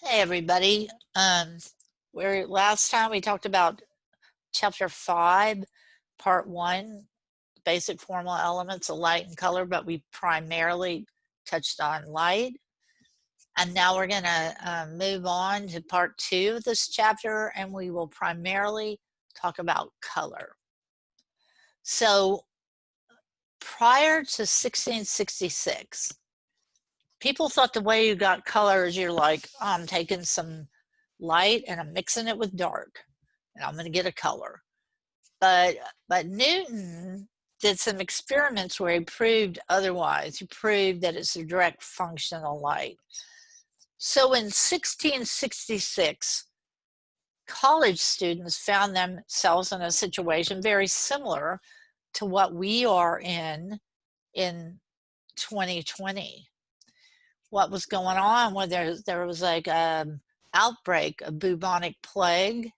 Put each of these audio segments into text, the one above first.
Hey everybody. Where last time we talked about chapter 5, part 1, basic formal elements of light and color, but we primarily touched on light. And now we're going to move on to part 2 of this chapter, and we will primarily talk about color. So prior to 1666, people thought the way you got color is you're like, I'm taking some light and I'm mixing it with dark and I'm going to get a color. But Newton did some experiments where he proved otherwise. He proved that it's a direct functional light. So in 1666, college students found themselves in a situation very similar to what we are in 2020. What was going on? Well, there was like an outbreak of bubonic plague,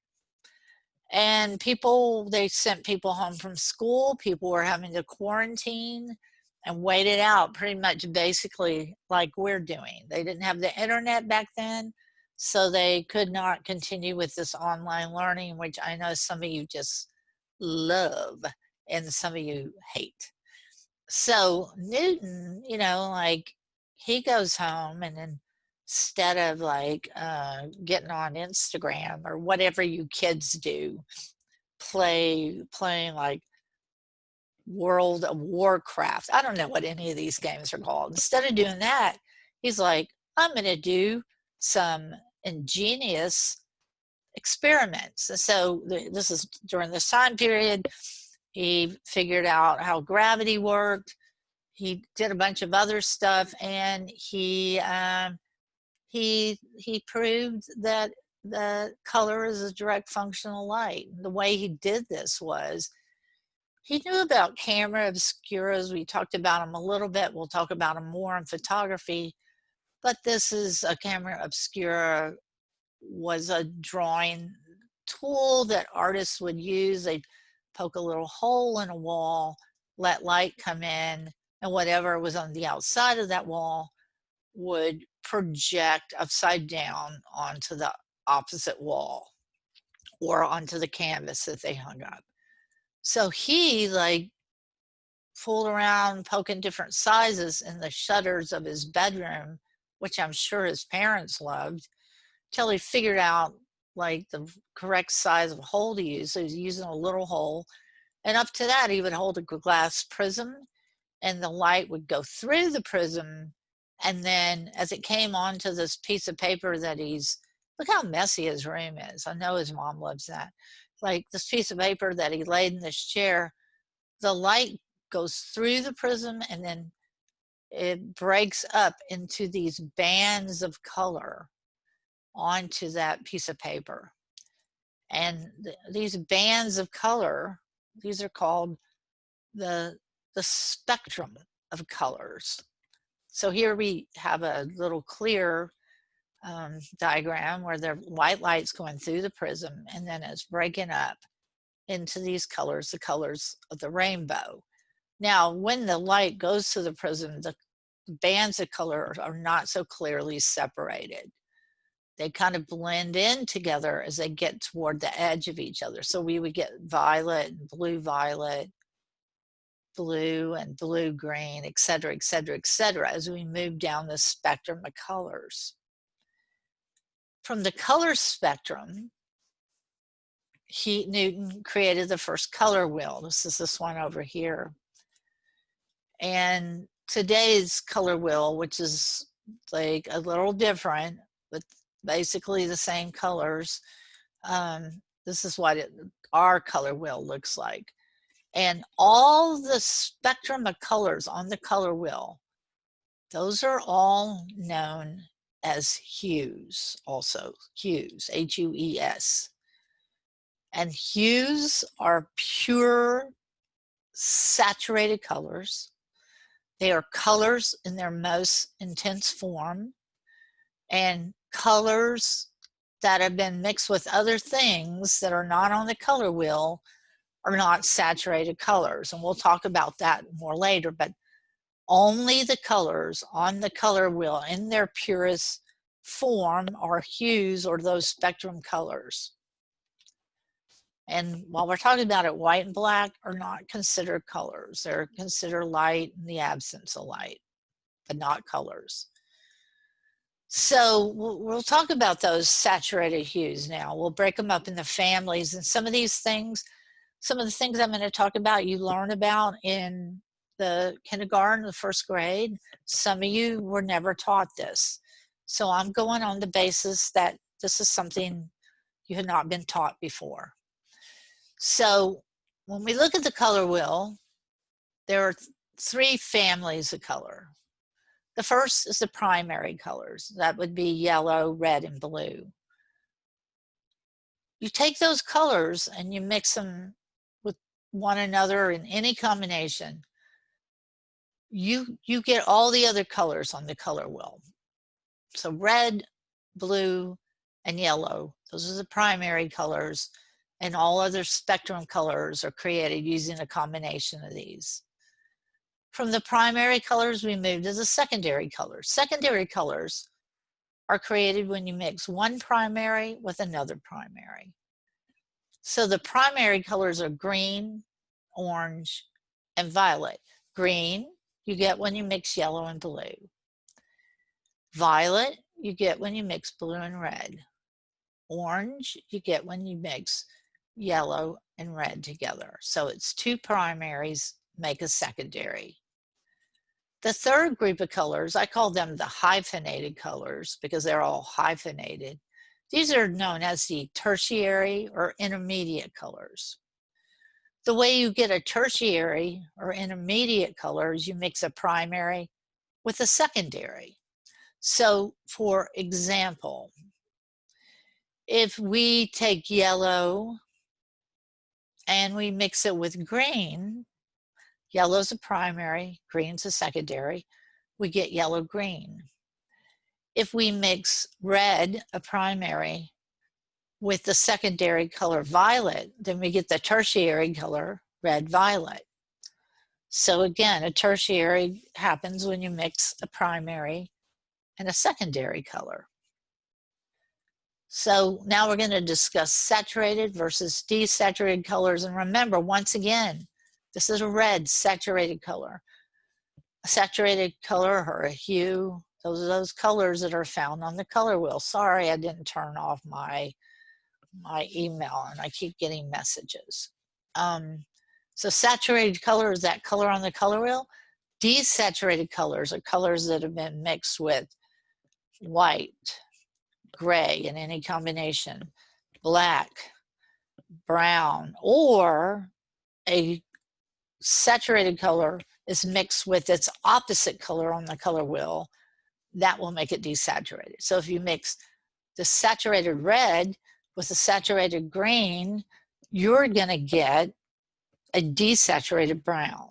and they sent people home from school. People were having to quarantine and wait it out, pretty much basically like we're doing. They didn't have the internet back then, so they could not continue with this online learning, which I know some of you just love and some of you hate. So Newton, like, he goes home, and then instead of like getting on Instagram or whatever you kids do, playing like World of Warcraft. I don't know what any of these games are called. Instead of doing that, he's like, I'm going to do some ingenious experiments. And so this is during this time period. He figured out how gravity worked. He did a bunch of other stuff, and he proved that the color is a direct functional light. The way he did this was he knew about camera obscuras. We talked about them a little bit. We'll talk about them more in photography. But this is a camera obscura, was a drawing tool that artists would use. They'd poke a little hole in a wall, let light come in, and whatever was on the outside of that wall would project upside down onto the opposite wall or onto the canvas that they hung up. So he like fooled around poking different sizes in the shutters of his bedroom, which I'm sure his parents loved, till he figured out like the correct size of hole to use. So he's using a little hole, and up to that he would hold a glass prism, and the light would go through the prism, and then as it came onto this piece of paper that look how messy his room is. I know his mom loves that. Like this piece of paper that he laid in this chair, the light goes through the prism, and then it breaks up into these bands of color onto that piece of paper. And these bands of color, these are called the spectrum of colors. So here we have a little clear diagram where the white light's going through the prism, and then it's breaking up into these colors, the colors of the rainbow. Now, when the light goes through the prism, the bands of color are not so clearly separated. They kind of blend in together as they get toward the edge of each other. So we would get violet and blue-violet, blue and blue-green, et cetera, et cetera, et cetera, as we move down the spectrum of colors. From the color spectrum, Newton created the first color wheel. This is this one over here. And today's color wheel, which is like a little different, but basically the same colors, this is what our color wheel looks like. And all the spectrum of colors on the color wheel, those are all known as hues, also hues, H-U-E-S. And hues are pure saturated colors. They are colors in their most intense form, and colors that have been mixed with other things that are not on the color wheel are not saturated colors. And we'll talk about that more later, but only the colors on the color wheel in their purest form are hues or those spectrum colors. And while we're talking about it, white and black are not considered colors. They're considered light in the absence of light, but not colors. So we'll talk about those saturated hues now. We'll break them up into families, and some of these things, some of the things I'm going to talk about, you learn about in the kindergarten, the first grade. Some of you were never taught this. So I'm going on the basis that this is something you had not been taught before. So when we look at the color wheel, there are three families of color. The first is the primary colors. That would be yellow, red, and blue. You take those colors and you mix them with one another in any combination. You get all the other colors on the color wheel. So red, blue, and yellow, those are the primary colors, and all other spectrum colors are created using a combination of these. From the primary colors, we move to the secondary colors. Secondary colors are created when you mix one primary with another primary. So the primary colors are green, orange, and violet. Green, you get when you mix yellow and blue. Violet, you get when you mix blue and red. Orange, you get when you mix yellow and red together. So it's two primaries make a secondary. The third group of colors, I call them the hyphenated colors because they're all hyphenated. These are known as the tertiary or intermediate colors. The way you get a tertiary or intermediate color is you mix a primary with a secondary. So for example, if we take yellow and we mix it with green, yellow's a primary, green's a secondary, we get yellow-green. If we mix red, a primary, with the secondary color violet, then we get the tertiary color red-violet. So again, a tertiary happens when you mix a primary and a secondary color. So now we're going to discuss saturated versus desaturated colors. And remember, once again, this is a red saturated color. A saturated color or a hue, those are those colors that are found on the color wheel. Sorry, I didn't turn off my email and I keep getting messages. So saturated color is that color on the color wheel. Desaturated colors are colors that have been mixed with white, gray in any combination, black, brown, or a saturated color is mixed with its opposite color on the color wheel, that will make it desaturated. So if you mix the saturated red with the saturated green, you're going to get a desaturated brown.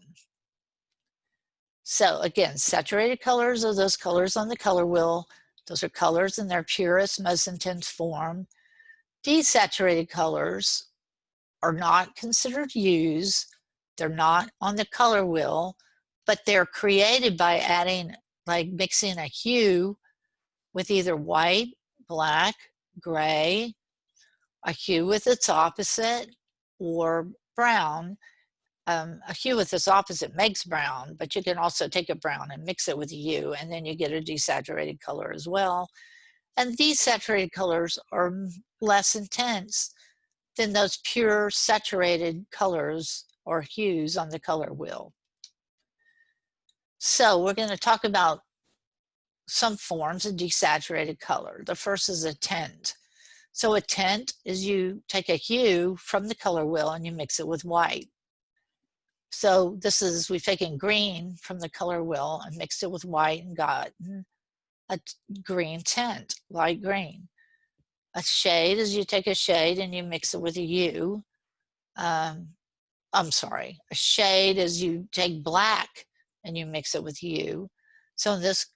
So again, saturated colors are those colors on the color wheel. Those are colors in their purest, most intense form. Desaturated colors are not considered hues. They're not on the color wheel, but they're created by adding, like mixing a hue with either white, black, gray, a hue with its opposite, or brown. A hue with its opposite makes brown, but you can also take a brown and mix it with a hue, and then you get a desaturated color as well. And desaturated colors are less intense than those pure saturated colors or hues on the color wheel. So we're going to talk about some forms of desaturated color. The first is a tint. So a tint is you take a hue from the color wheel and you mix it with white. So this is, we've taken green from the color wheel and mixed it with white and gotten a green tint, light green. A shade is you take a shade and you mix it with a hue. A shade is you take black and you mix it with hue. So in this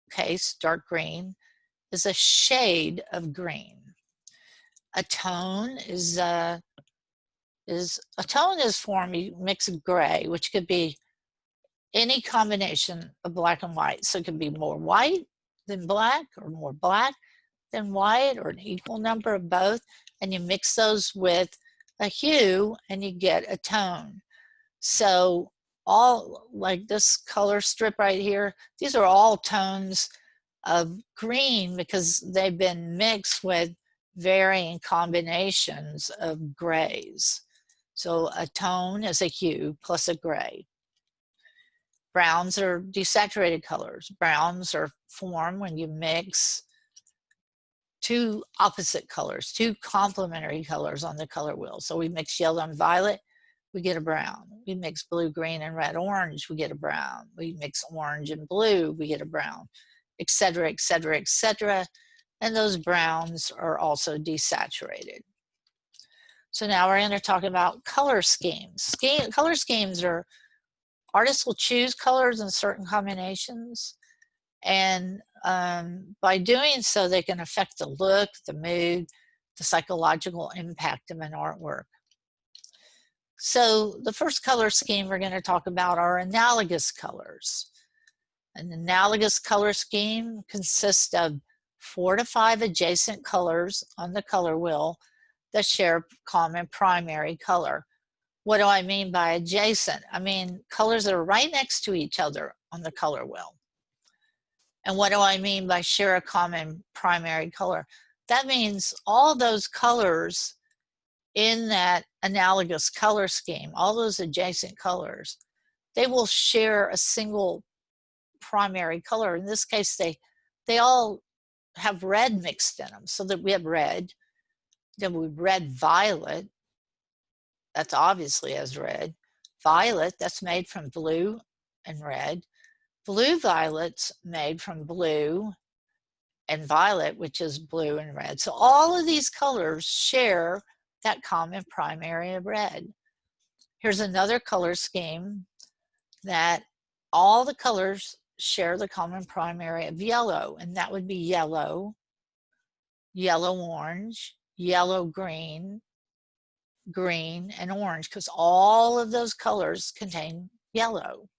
case, dark green is a shade of green. A tone is formed, you mix gray, which could be any combination of black and white. So it could be more white, than black, or more black than white, or an equal number of both, and you mix those with a hue and you get a tone. So all, like this color strip right here, these are all tones of green because they've been mixed with varying combinations of grays. So a tone is a hue plus a gray. Browns are desaturated colors. Browns are formed when you mix two opposite colors, two complementary colors on the color wheel. So we mix yellow and violet, we get a brown. We mix blue, green, and red, orange, we get a brown. We mix orange and blue, we get a brown, etc., etc., etc. And those browns are also desaturated. So now we're going to talk about color schemes. Color schemes are, artists will choose colors in certain combinations, and by doing so, they can affect the look, the mood, the psychological impact of an artwork. So the first color scheme we're going to talk about are analogous colors. An analogous color scheme consists of 4 to 5 adjacent colors on the color wheel that share common primary color. What do I mean by adjacent? I mean colors that are right next to each other on the color wheel. And what do I mean by share a common primary color? That means all those colors in that analogous color scheme, all those adjacent colors, they will share a single primary color. In this case, they all have red mixed in them, so that we have red, then we have red violet, that's obviously as red. Violet, that's made from blue and red. Blue violet's made from blue and violet, which is blue and red. So all of these colors share that common primary of red. Here's another color scheme that all the colors share the common primary of yellow, and that would be yellow, yellow-orange, yellow-green, green, and orange, because all of those colors contain yellow.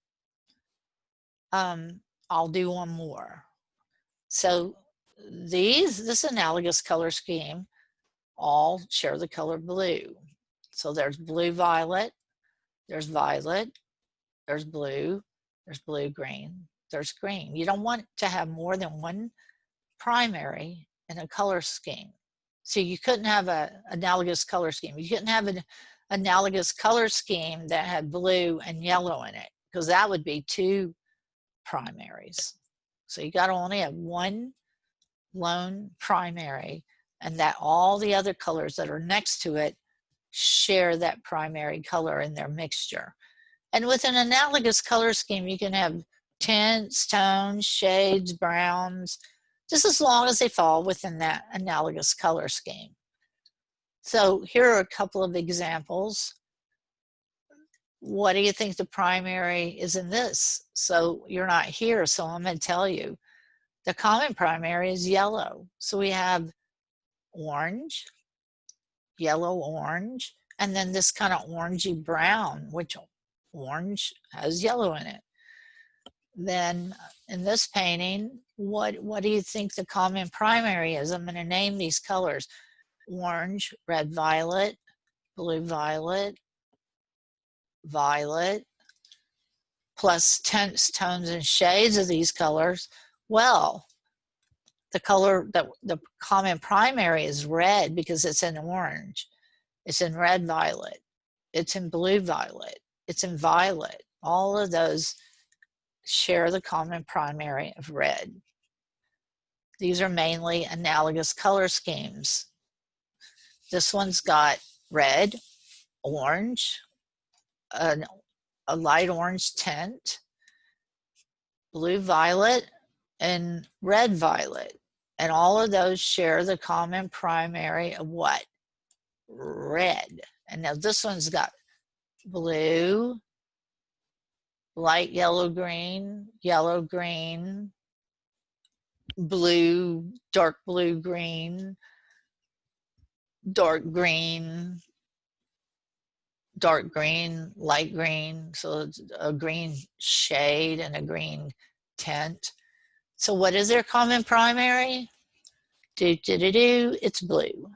I'll do one more. So this analogous color scheme all share the color blue. So there's blue-violet, there's violet, there's blue-green, there's green. You don't want to have more than one primary in a color scheme. So you couldn't have an analogous color scheme. You couldn't have an analogous color scheme that had blue and yellow in it, because that would be two primaries. So you got to only have one lone primary, and that all the other colors that are next to it share that primary color in their mixture. And with an analogous color scheme, you can have tints, tones, shades, browns, just as long as they fall within that analogous color scheme. So here are a couple of examples. What do you think the primary is in this? So you're not here, so I'm going to tell you. The common primary is yellow. So we have orange, yellow-orange, and then this kind of orangey brown, which orange has yellow in it. Then in this painting, what do you think the common primary is? I'm going to name these colors: orange, red, violet, blue, violet, violet, plus tints, tones, and shades of these colors. Well, the color that the common primary is red because it's in orange, it's in red violet, it's in blue violet, it's in violet. All of those share the common primary of red. These are mainly analogous color schemes. This one's got red, orange, a light orange tint, blue violet, and red violet. And all of those share the common primary of what? Red. And now this one's got blue, light yellow-green, yellow-green, blue, dark blue-green, dark green, dark green, light green. So it's a green shade and a green tint. So what is their common primary? It's blue.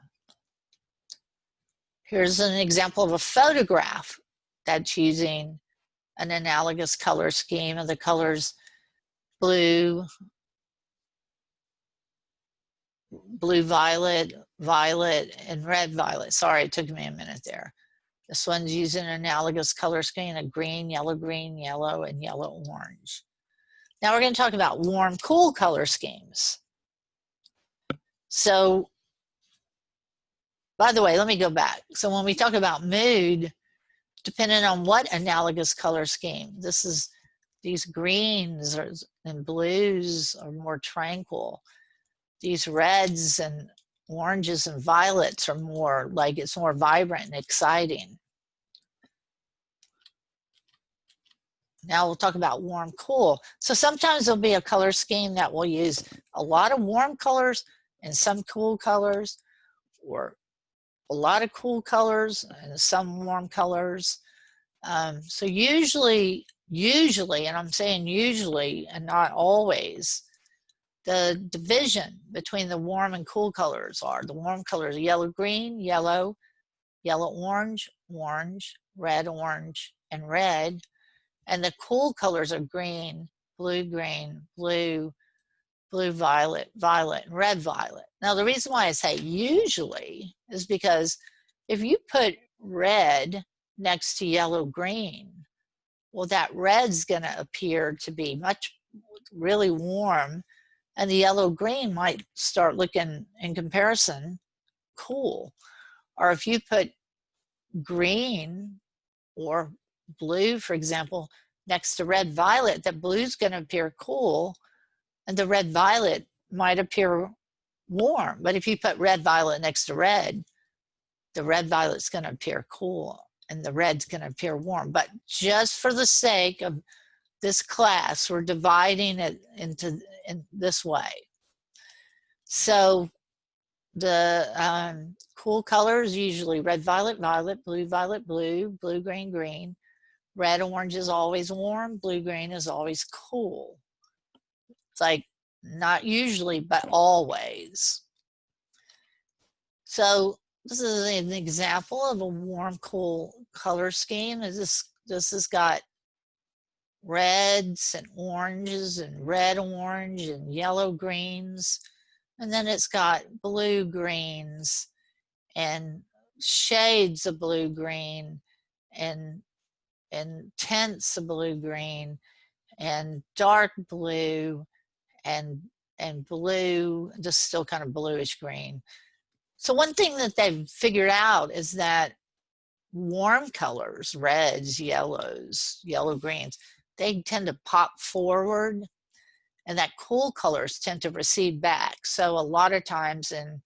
Here's an example of a photograph that's using an analogous color scheme of the colors blue, blue-violet, violet, and red-violet. Sorry, it took me a minute there. This one's using an analogous color scheme of green, yellow, and yellow-orange. Now we're going to talk about warm, cool color schemes. So, by the way, let me go back. So when we talk about mood, depending on what analogous color scheme, these greens and blues are more tranquil. These reds and oranges and violets are more like it's more vibrant and exciting. Now we'll talk about warm, cool. So sometimes there'll be a color scheme that will use a lot of warm colors and some cool colors, or a lot of cool colors and some warm colors. So usually, and I'm saying usually and not always, the division between the warm and cool colors are the warm colors: yellow-green, yellow, yellow-orange, orange, red-orange, and red. And the cool colors are green, blue-green, blue, blue-violet, violet, and red-violet. Now, the reason why I say usually is because if you put red next to yellow-green, well, that red's going to appear to be really warm, and the yellow-green might start looking, in comparison, cool. Or if you put green or blue, for example, next to red-violet, the blue's going to appear cool, and the red-violet might appear warm. But if you put red-violet next to red, the red-violet's going to appear cool, and the red's going to appear warm. But just for the sake of this class, we're dividing it in this way. So the cool colors usually red, violet, violet, blue, blue-green, green. Red-orange is always warm, blue-green is always cool. It's like not usually, but always. So this is an example of a warm, cool color scheme. This has got reds and oranges and red-orange and yellow-greens. And then it's got blue-greens and shades of blue-green and tints of blue-green and dark blue and blue, just still kind of bluish green. So one thing that they've figured out is that warm colors, reds, yellows, yellow-greens, they tend to pop forward, and that cool colors tend to recede back. So a lot of times in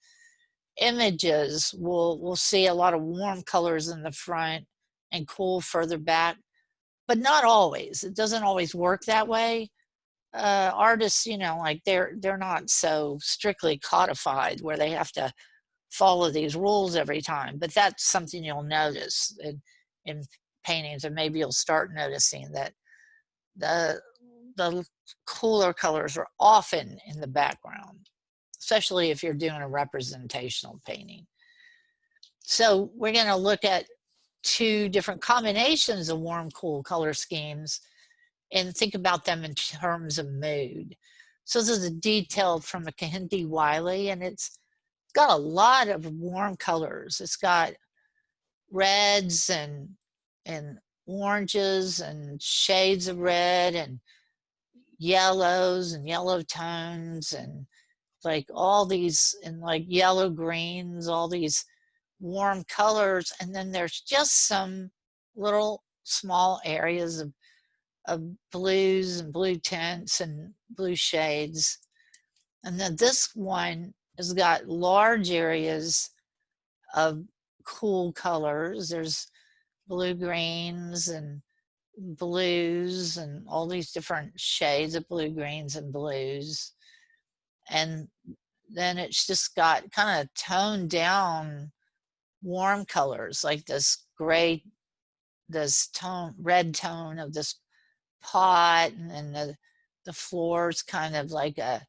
images, we'll see a lot of warm colors in the front and cool further back, but not always. It doesn't always work that way. Artists, you know, like they're not so strictly codified where they have to follow these rules every time, but that's something you'll notice in paintings, and maybe you'll start noticing that the cooler colors are often in the background, especially if you're doing a representational painting. So we're going to look at two different combinations of warm, cool color schemes and think about them in terms of mood. So this is a detail from a Kehinde Wiley, and it's got a lot of warm colors. It's got reds and oranges and shades of red and yellows and yellow tones and like all these, and like yellow greens, all these warm colors. And then there's just some little small areas of blues and blue tints and blue shades. And then this one has got large areas of cool colors. There's blue greens and blues and all these different shades of blue greens and blues. And then it's just got kind of toned down warm colors, like this gray, this red tone of this pot, and then the floor is kind of like a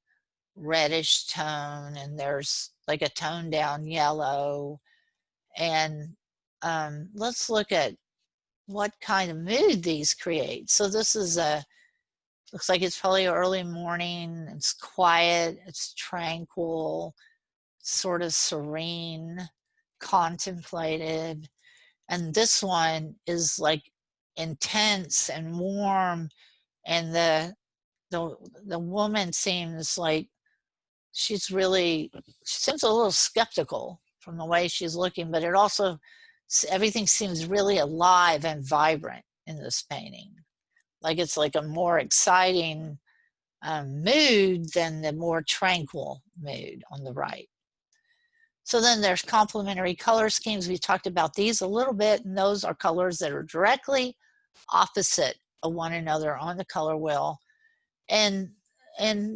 reddish tone, and there's like a toned down yellow. And let's look at what kind of mood these create. So this is looks like it's probably early morning. It's quiet, it's tranquil, sort of serene, contemplative. And this one is like intense and warm, and the woman seems like she seems a little skeptical from the way she's looking, but it also, everything seems really alive and vibrant in this painting. Like it's like a more exciting mood than the more tranquil mood on the right. So then there's complementary color schemes. We talked about these a little bit, and those are colors that are directly opposite of one another on the color wheel. And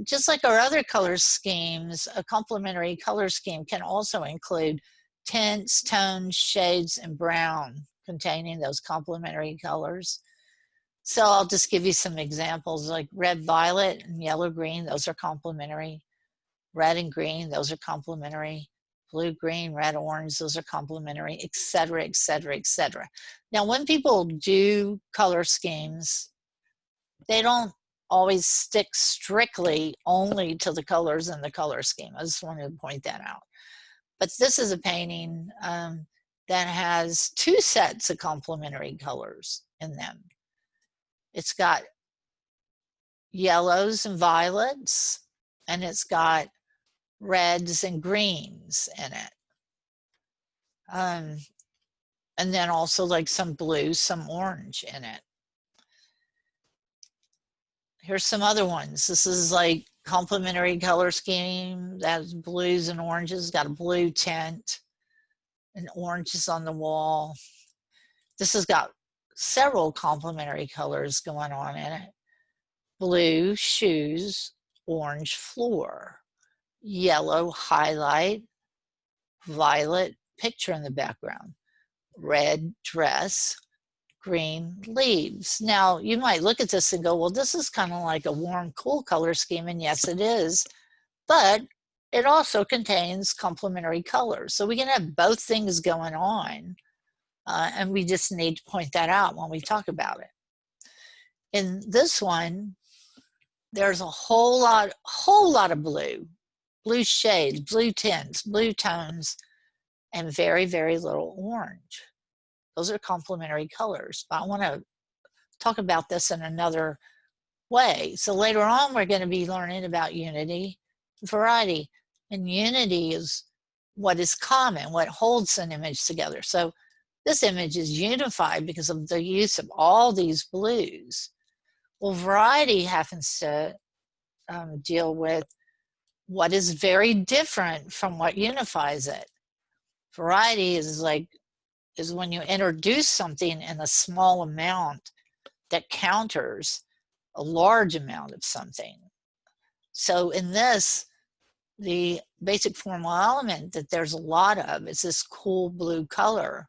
just like our other color schemes, a complementary color scheme can also include tints, tones, shades, and brown containing those complementary colors. So I'll just give you some examples, like red, violet, and yellow, green. Those are complementary. Red and green, those are complementary. Blue, green, red, orange, those are complementary, et cetera, et cetera, et cetera. Now, when people do color schemes, they don't always stick strictly only to the colors in the color scheme. I just wanted to point that out. But this is a painting that has two sets of complementary colors in them. It's got yellows and violets, and it's got reds and greens in it. And then also like some blue, some orange in it. Here's some other ones. This is like complementary color scheme. That's blues and oranges, got a blue tint and oranges on the wall. This has got several complementary colors going on in it. Blue shoes, orange floor, yellow highlight, violet picture in the background, red dress, green leaves. Now, you might look at this and go, well, this is kind of like a warm, cool color scheme, and yes, it is, but it also contains complementary colors. So we can have both things going on, and we just need to point that out when we talk about it. In this one, there's a whole lot of blue shades, blue tints, blue tones, and very, very little orange. Those are complementary colors. But I want to talk about this in another way. So later on, we're going to be learning about unity, variety. And unity is what is common, what holds an image together. So this image is unified because of the use of all these blues. Well, variety happens to deal with what is very different from what unifies it. Variety is when you introduce something in a small amount that counters a large amount of something. So in this, the basic formal element that there's a lot of is this cool blue color.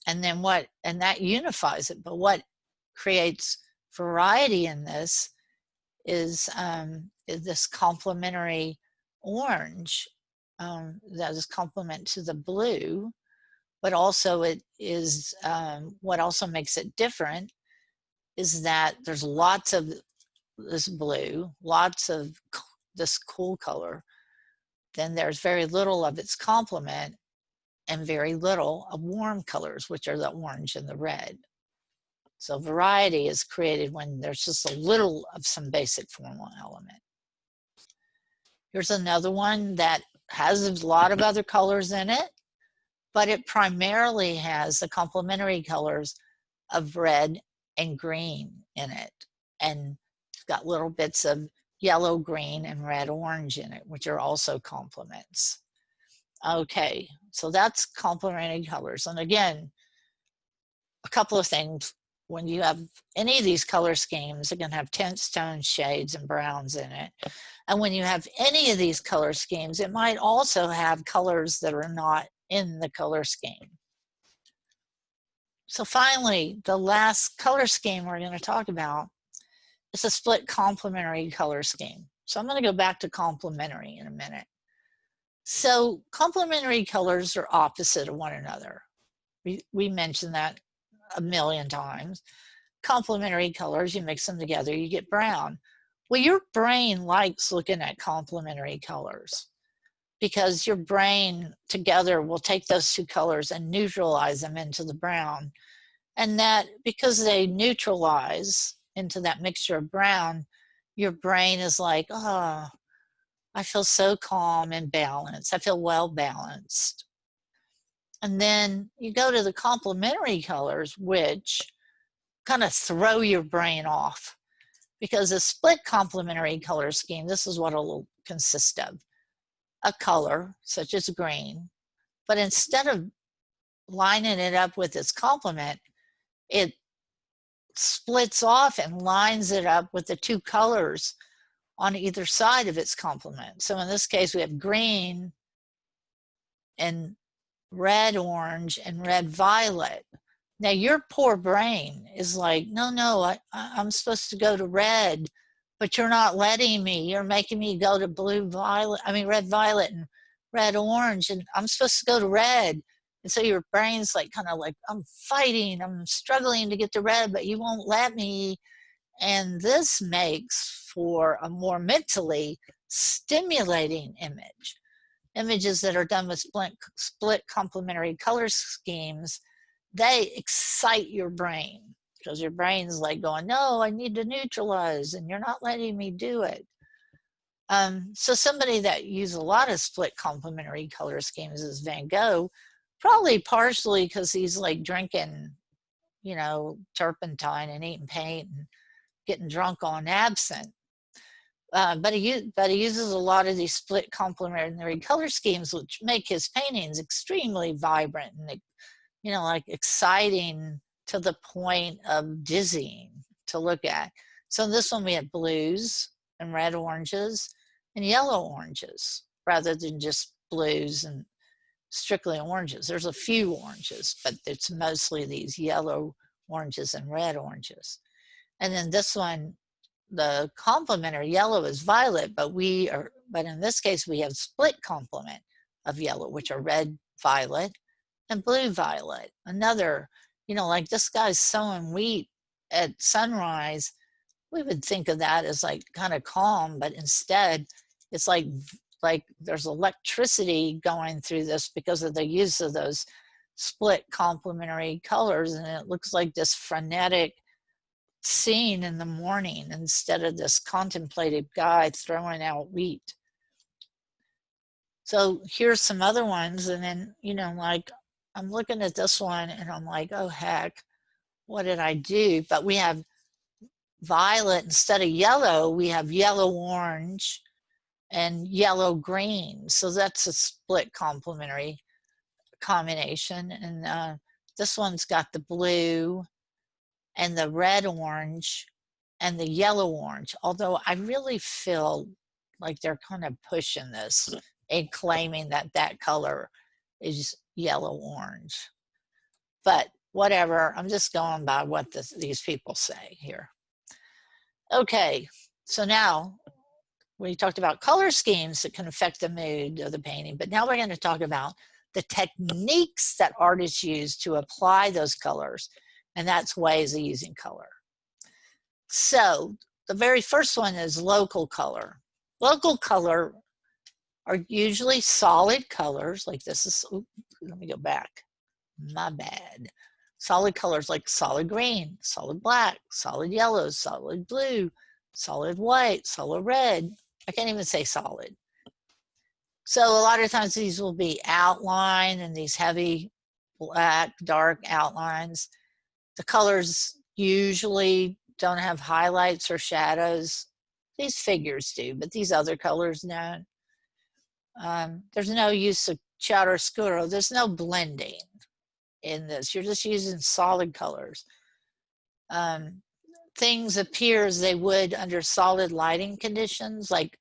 And then that unifies it. But what creates variety in this is this complementary orange that is complement to the blue. But also it is, what also makes it different is that there's lots of this blue, lots of this cool color, then there's very little of its complement and very little of warm colors, which are the orange and the red. So variety is created when there's just a little of some basic formal element. Here's another one that has a lot of other colors in it, but it primarily has the complementary colors of red and green in it. And it's got little bits of yellow, green, and red, orange in it, which are also complements. Okay, so that's complementary colors. And again, a couple of things. When you have any of these color schemes, they're going to have tints, tones, shades, and browns in it. And when you have any of these color schemes, it might also have colors that are not in the color scheme. So finally, the last color scheme we're going to talk about It's a split complementary color scheme. So I'm going to go back to complementary in a minute. So complementary colors are opposite of one another. We mentioned that a million times. Complementary colors, you mix them together, you get brown. Well, your brain likes looking at complementary colors because your brain together will take those two colors and neutralize them into the brown. And that, because they neutralize into that mixture of brown, your brain is like, oh, I feel so calm and balanced. I feel well balanced. And then you go to the complementary colors, which kind of throw your brain off, because a split complementary color scheme, this is what it'll consist of. A color, such as green, but instead of lining it up with its complement, it splits off and lines it up with the two colors on either side of its complement. So in this case, we have green and red orange and red violet. Now your poor brain is like, no, I'm supposed to go to red, but you're not letting me. You're making me go to red violet and red orange, and I'm supposed to go to red. And so your brain's like kind of like, I'm fighting, I'm struggling to get to red, but you won't let me. And this makes for a more mentally stimulating image. Images that are done with split complementary color schemes, they excite your brain because your brain's like going, no, I need to neutralize, and you're not letting me do it. So somebody that used a lot of split complementary color schemes is Van Gogh, probably partially because he's like drinking, you know, turpentine and eating paint and getting drunk on absinthe. But he uses a lot of these split complementary color schemes, which make his paintings extremely vibrant and, you know, like exciting to the point of dizzying to look at. So in this one we have blues and red oranges and yellow oranges, rather than just blues and strictly oranges. There's a few oranges, but it's mostly these yellow oranges and red oranges. And then this one, the complementary yellow is violet, but in this case we have split complement of yellow, which are red violet and blue violet. Another, you know, like this guy's sowing wheat at sunrise. We would think of that as like kind of calm, but instead it's like there's electricity going through this because of the use of those split complementary colors, and it looks like this frenetic scene in the morning instead of this contemplative guy throwing out wheat. So here's some other ones, and then, you know, like I'm looking at this one and I'm like, oh heck, what did I do? But we have violet instead of yellow, we have yellow orange and yellow green. So that's a split complementary combination. And this one's got the blue and the red orange and the yellow orange, although I really feel like they're kind of pushing this and claiming that that color is yellow orange. But whatever, I'm just going by what these people say here. Okay, so now we talked about color schemes that can affect the mood of the painting, but now we're going to talk about the techniques that artists use to apply those colors, and that's ways of using color. So the very first one is local color. Local color are usually solid colors, like this is, let me go back, my bad. Solid colors like solid green, solid black, solid yellow, solid blue, solid white, solid red. I can't even say solid. So a lot of times these will be outlined and these heavy black, dark outlines. The colors usually don't have highlights or shadows. These figures do, but these other colors don't. There's no use of chiaroscuro. There's no blending in this. You're just using solid colors. Things appear as they would under solid lighting conditions, like,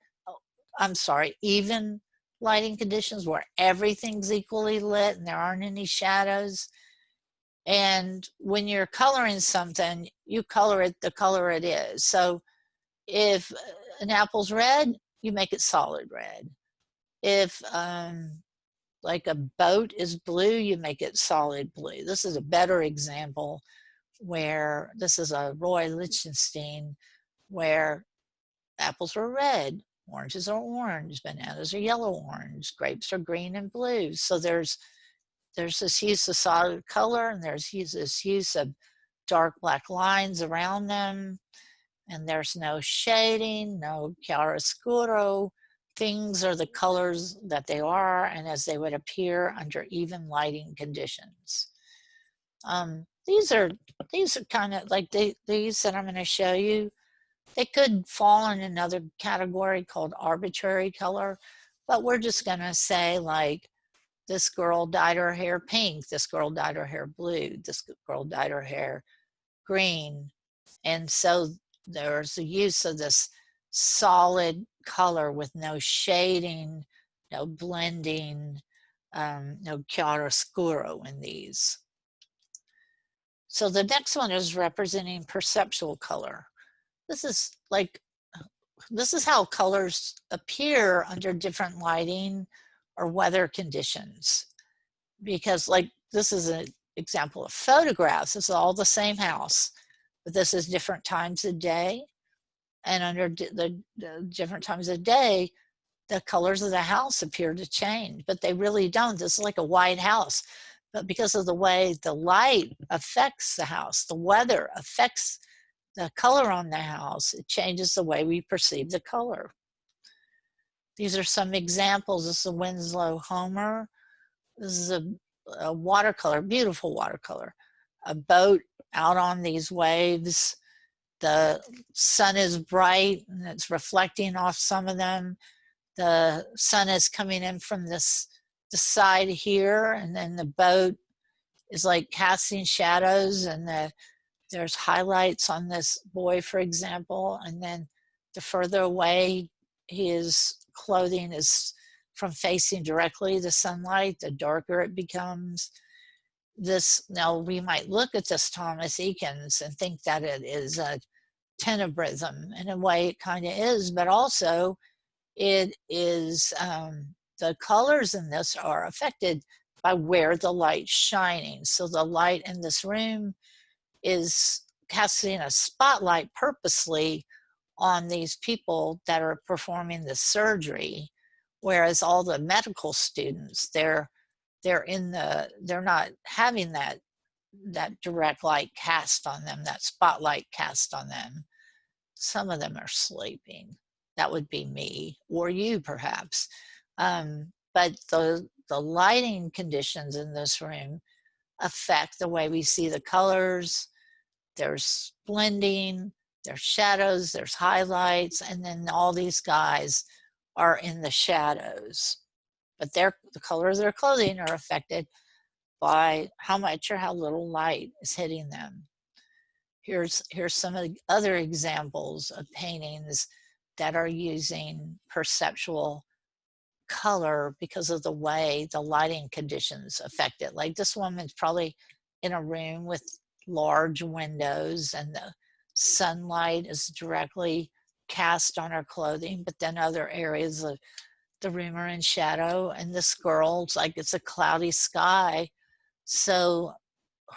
even lighting conditions where everything's equally lit and there aren't any shadows. And when you're coloring something, you color it the color it is. So If an apple's red, you make it solid red. If like a boat is blue, you make it solid blue. This is a better example where this is a Roy Lichtenstein where apples are red, oranges are orange, bananas are yellow orange, grapes are green and blue. So there's this use of solid color, and there's this use of dark black lines around them, and there's no shading, no chiaroscuro. Things are the colors that they are and as they would appear under even lighting conditions. These are kind of like these that I'm going to show you. They could fall in another category called arbitrary color, but we're just going to say like this girl dyed her hair pink, this girl dyed her hair blue, this girl dyed her hair green. And so there's the use of this solid color with no shading, no blending, no chiaroscuro in these. So the next one is representing perceptual color. This is how colors appear under different lighting or weather conditions. Because like this is an example of photographs. This is all the same house, but this is different times of day. And under the different times of day, the colors of the house appear to change, but they really don't. This is like a white house. But because of the way the light affects the house, the weather affects the color on the house, it changes the way we perceive the color. These are some examples. This is a Winslow Homer. This is a watercolor, beautiful watercolor. A boat out on these waves. The sun is bright and it's reflecting off some of them. The sun is coming in from the side here, and then the boat is like casting shadows, and there's highlights on this boy, for example, and then the further away his clothing is from facing directly the sunlight, the darker it becomes. Now we might look at this Thomas Eakins and think that it is a tenebrism. In a way it kind of is, but also it is, the colors in this are affected by where the light's shining. So the light in this room is casting a spotlight purposely on these people that are performing the surgery, whereas all the medical students, they're not having that direct light cast on them, that spotlight cast on them. Some of them are sleeping. That would be me or you perhaps. But the lighting conditions in this room affect the way we see the colors. There's blending, there's shadows, there's highlights, and then all these guys are in the shadows. But the color of their clothing are affected by how much or how little light is hitting them. Here's some of the other examples of paintings that are using perceptual color because of the way the lighting conditions affect it. Like this woman's probably in a room with large windows and the sunlight is directly cast on her clothing, but then other areas of the room are in shadow, and this girl's like it's a cloudy sky, so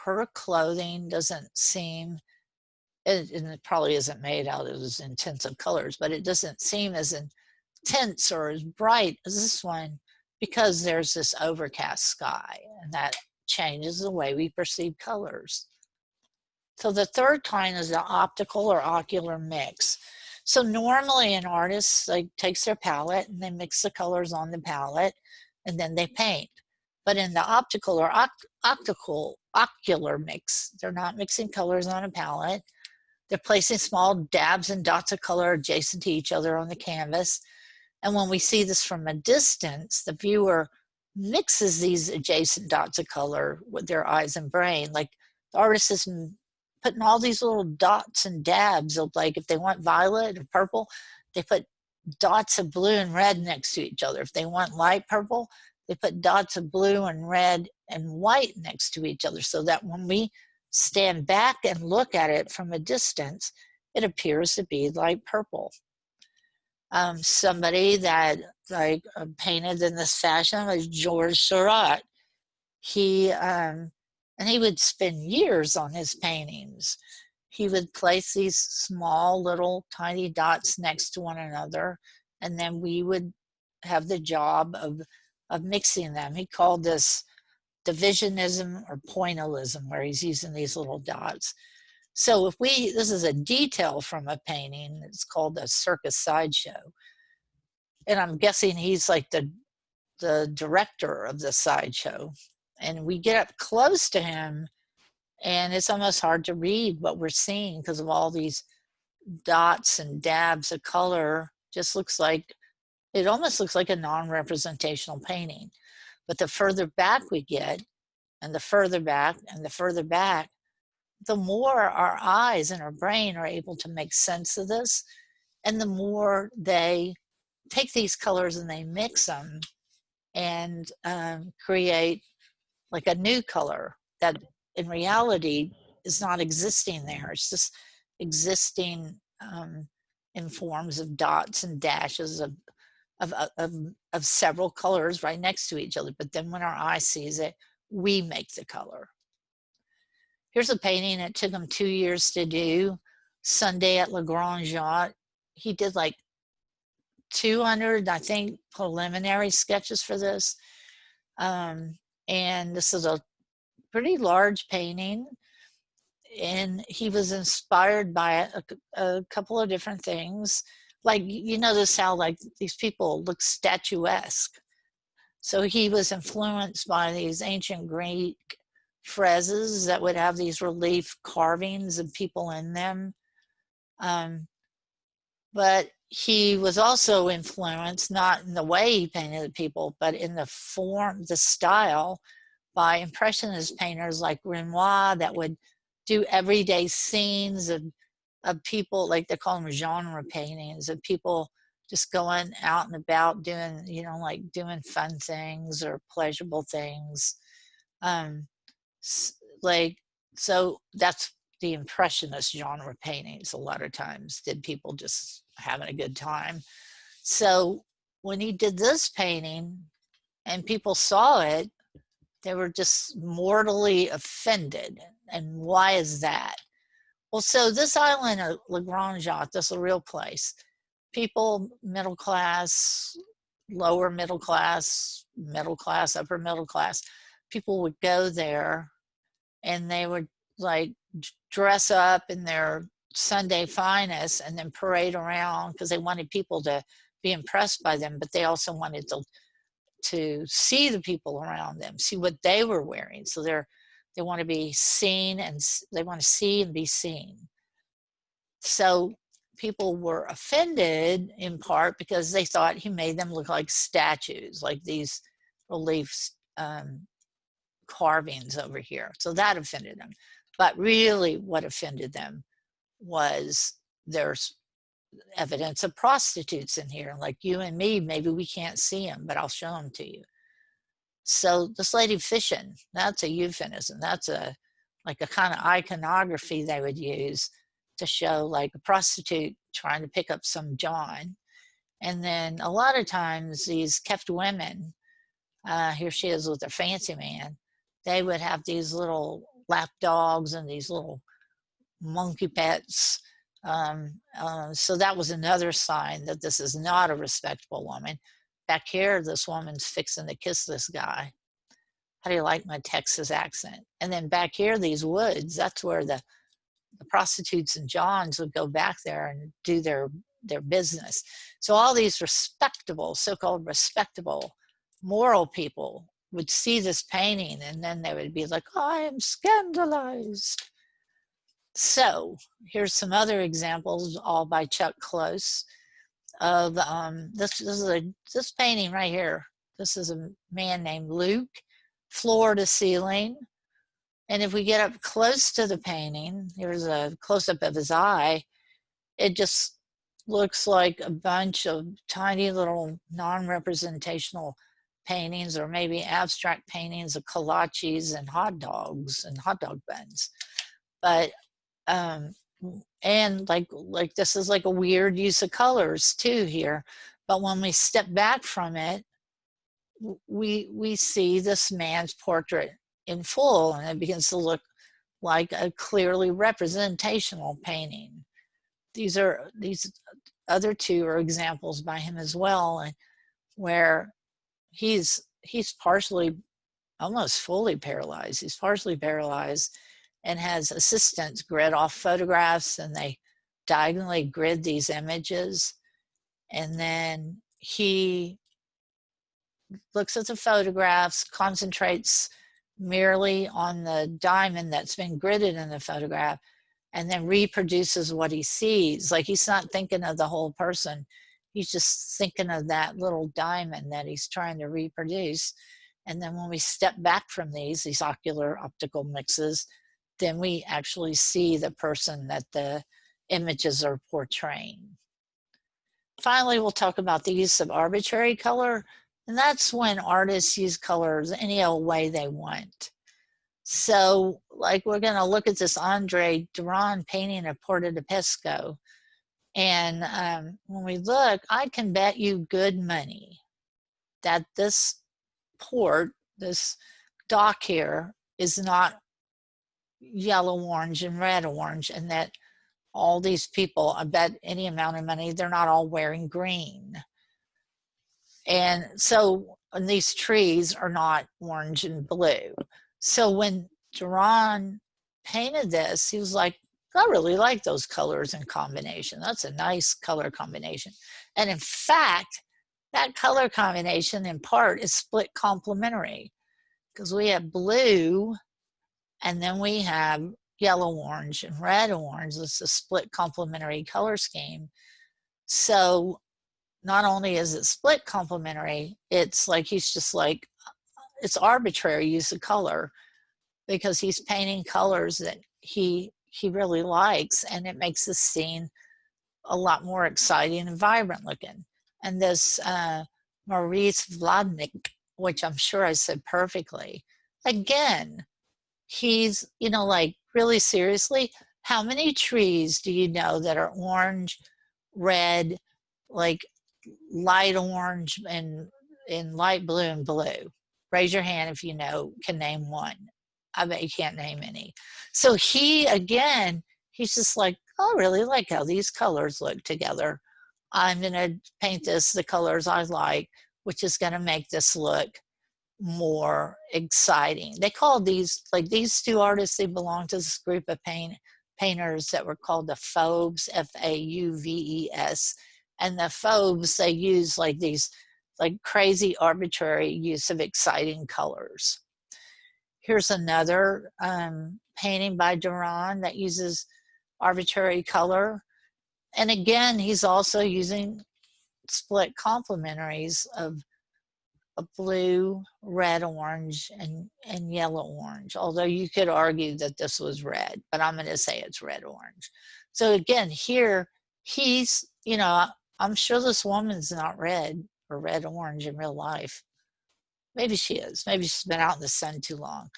her clothing doesn't seem, and it probably isn't made out of as intensive colors, but it doesn't seem as intense or as bright as this one because there's this overcast sky, and that changes the way we perceive colors. So the third kind is the optical or ocular mix. So normally an artist takes their palette and they mix the colors on the palette and then they paint. But in the optical or ocular mix, they're not mixing colors on a palette. They're placing small dabs and dots of color adjacent to each other on the canvas. And when we see this from a distance, the viewer mixes these adjacent dots of color with their eyes and brain. Like the artist is putting all these little dots and dabs of, like, if they want violet or purple, they put dots of blue and red next to each other. If they want light purple, they put dots of blue and red and white next to each other, so that when we stand back and look at it from a distance, it appears to be like purple. Somebody that painted in this fashion was Georges Seurat. And he would spend years on his paintings. He would place these small little tiny dots next to one another, and then we would have the job of mixing them. He called this divisionism or pointillism, where he's using these little dots. So this is a detail from a painting, it's called a circus sideshow. And I'm guessing he's like the director of the sideshow. And we get up close to him and it's almost hard to read what we're seeing because of all these dots and dabs of color. It almost looks like a non-representational painting. But the further back we get, and the further back, and the further back, the more our eyes and our brain are able to make sense of this, and the more they take these colors and they mix them and create like a new color that in reality is not existing there. It's just existing in forms of dots and dashes of several colors right next to each other. But then when our eye sees it, we make the color. Here's a painting that took him 2 years to do, Sunday at Le Grand Jatte. He did like 200, I think, preliminary sketches for this. And this is a pretty large painting. And he was inspired by a couple of different things. Like, you notice how like these people look statuesque. So he was influenced by these ancient Greek friezes that would have these relief carvings of people in them. But he was also influenced, not in the way he painted the people, but in the form, the style, by Impressionist painters like Renoir that would do everyday scenes of people, like they call them genre paintings, of people just going out and about doing, like doing fun things or pleasurable things. So that's the Impressionist genre paintings. A lot of times did people just having a good time. So when he did this painting and people saw it, they were just mortally offended. And why is that? Well, so this island of Le Grand Jatte, this is a real place. People, middle class, lower middle class, upper middle class, people would go there and they would like dress up in their Sunday finest and then parade around because they wanted people to be impressed by them, but they also wanted to see the people around them, see what they were wearing. So they want to be seen, and they want to see and be seen. So people were offended in part because they thought he made them look like statues, like these relief carvings over here. So that offended them. But really what offended them was there's evidence of prostitutes in here. Like you and me, maybe we can't see them, but I'll show them to you. So this lady fishing, that's a euphemism. That's like a kind of iconography they would use to show like a prostitute trying to pick up some John. And then a lot of times these kept women, here she is with a fancy man, they would have these little lap dogs and these little monkey pets. So that was another sign that this is not a respectable woman. Back here, this woman's fixing to kiss this guy. How do you like my Texas accent? And then back here, these woods, that's where the prostitutes and Johns would go back there and do their business. So all these respectable, so-called respectable, moral people would see this painting and then they would be like, oh, I am scandalized. So here's some other examples, all by Chuck Close, of this painting right here. This is a man named Luke, floor to ceiling. And if we get up close to the painting, here's a close-up of his eye, it just looks like a bunch of tiny little non-representational paintings, or maybe abstract paintings of kolaches and hot dogs and hot dog buns. But And like this is like a weird use of colors too here. But when we step back from it, we see this man's portrait in full, and it begins to look like a clearly representational painting. These other two are examples by him as well, and where he's partially, almost fully paralyzed. He's partially paralyzed and has assistants grid off photographs, and they diagonally grid these images. And then he looks at the photographs, concentrates merely on the diamond that's been gridded in the photograph, and then reproduces what he sees. Like, he's not thinking of the whole person. He's just thinking of that little diamond that he's trying to reproduce. And then when we step back from these ocular optical mixes, then we actually see the person that the images are portraying. Finally, we'll talk about the use of arbitrary color, and that's when artists use colors any old way they want. So, like, we're going to look at this Andre Duran painting of Porta di Pesco, and when we look, I can bet you good money that this port, this dock here, is not yellow orange and red orange, and that all these people, I bet any amount of money, they're not all wearing green. And so, and these trees are not orange and blue. So when Duran painted this, he was like, I really like those colors in combination. That's a nice color combination. And in fact, that color combination in part is split complementary, because we have blue and then we have yellow orange and red orange. It's a split complementary color scheme. So not only is it split complementary, it's like he's just like, it's arbitrary use of color, because he's painting colors that he really likes, and it makes the scene a lot more exciting and vibrant looking. And this Maurice Vladnik, which I'm sure I said perfectly, again, he's, you know, like, really seriously, how many trees do you know that are orange, red, like light orange, and in light blue and blue? Raise your hand if you know, can name one. I bet you can't name any. So he, again, he's just like, I really like how these colors look together. I'm going to paint this the colors I like, which is going to make this look more exciting. They call these, like these two artists, they belong to this group of painters that were called the Fauves, F-A-U-V-E-S. And the Fauves, they use like these like crazy arbitrary use of exciting colors. Here's another painting by Duran that uses arbitrary color. And again, he's also using split complementaries of a blue, red, orange, and yellow orange. Although you could argue that this was red, but I'm going to say it's red orange. So again, here he's, you know, I'm sure this woman's not red or red orange in real life. Maybe she is. Maybe she's been out in the sun too long.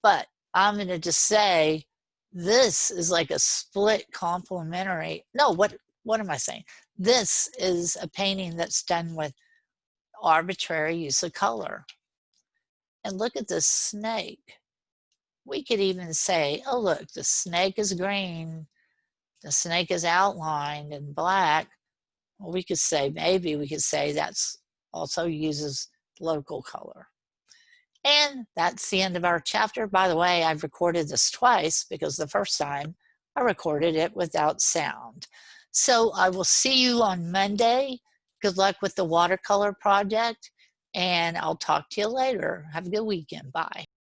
But I'm going to just say this is like a split complementary. No, what am I saying? This is a painting that's done with arbitrary use of color. And look at this snake. We could even say, oh, look, the snake is green. The snake is outlined in black. Well, we could say, maybe we could say that's also uses local color. And that's the end of our chapter. By the way, I've recorded this twice because the first time I recorded it without sound. So I will see you on Monday. Good luck with the watercolor project, and I'll talk to you later. Have a good weekend. Bye.